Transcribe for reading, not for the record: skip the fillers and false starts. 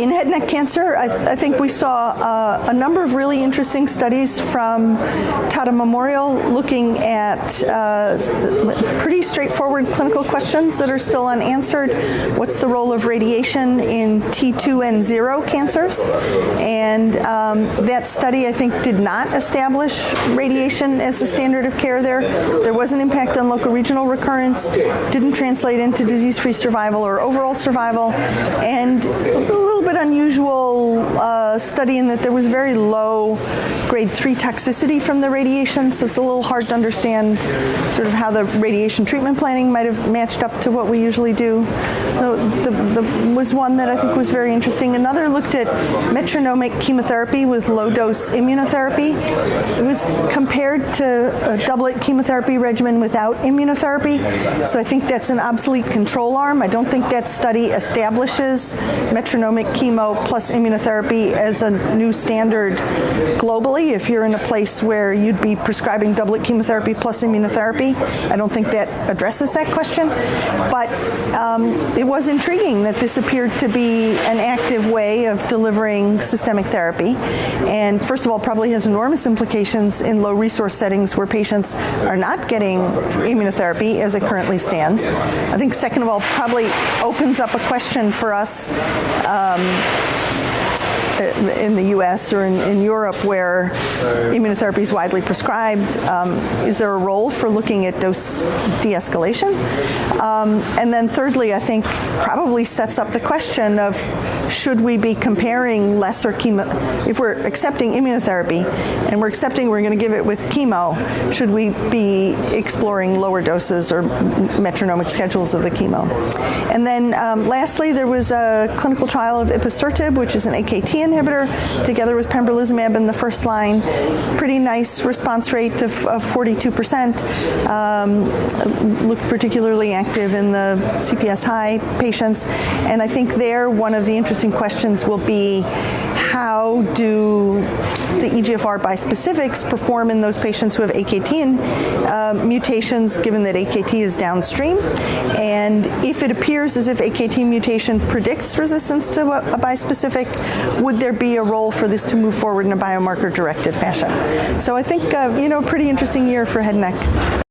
In head and neck cancer, I think we saw a number of really interesting studies from Tata Memorial looking at pretty straightforward clinical questions that are still unanswered. What's the role of radiation in T2 and 0 cancers? And that study, I think, did not establish radiation as the standard of care there. There was an impact on local regional recurrence, didn't translate into disease-free survival or overall survival, and a little bit unusual study in that there was very low grade 3 toxicity from the radiation, so it's a little hard to understand sort of how the radiation treatment planning might have matched up to what we usually do. Was one that I think was very interesting. Another looked at metronomic chemotherapy with low-dose immunotherapy. It was compared to a doublet chemotherapy regimen without immunotherapy, so I think that's an obsolete control arm. I don't think that study establishes metronomic chemo plus immunotherapy as a new standard globally. If you're in a place where you'd be prescribing doublet chemotherapy plus immunotherapy, I don't think that addresses that question. But it was intriguing that this appeared to be an active way of delivering systemic therapy. And first of all, probably has enormous implications in low resource settings where patients are not getting immunotherapy as it currently stands. I think second of all, probably opens up a question for us in the US or in Europe where immunotherapy is widely prescribed. Is there a role for looking at dose de-escalation? And then thirdly, I think probably sets up the question of should we be comparing lesser chemo? If we're accepting immunotherapy and we're accepting we're going to give it with chemo, should we be exploring lower doses or metronomic schedules of the chemo? And then lastly, there was a clinical trial of Ipatasertib, which is an AKT inhibitor, together with Pembrolizumab in the first line. Pretty nice response rate of 42%. Looked particularly active in the CPS high patients. And I think there one of the interesting questions will be how do the EGFR bispecifics perform in those patients who have AKT mutations, given that AKT is downstream? And if it appears as if AKT mutation predicts resistance to a bispecific, would there be a role for this to move forward in a biomarker-directed fashion? So I think, a pretty interesting year for head and neck.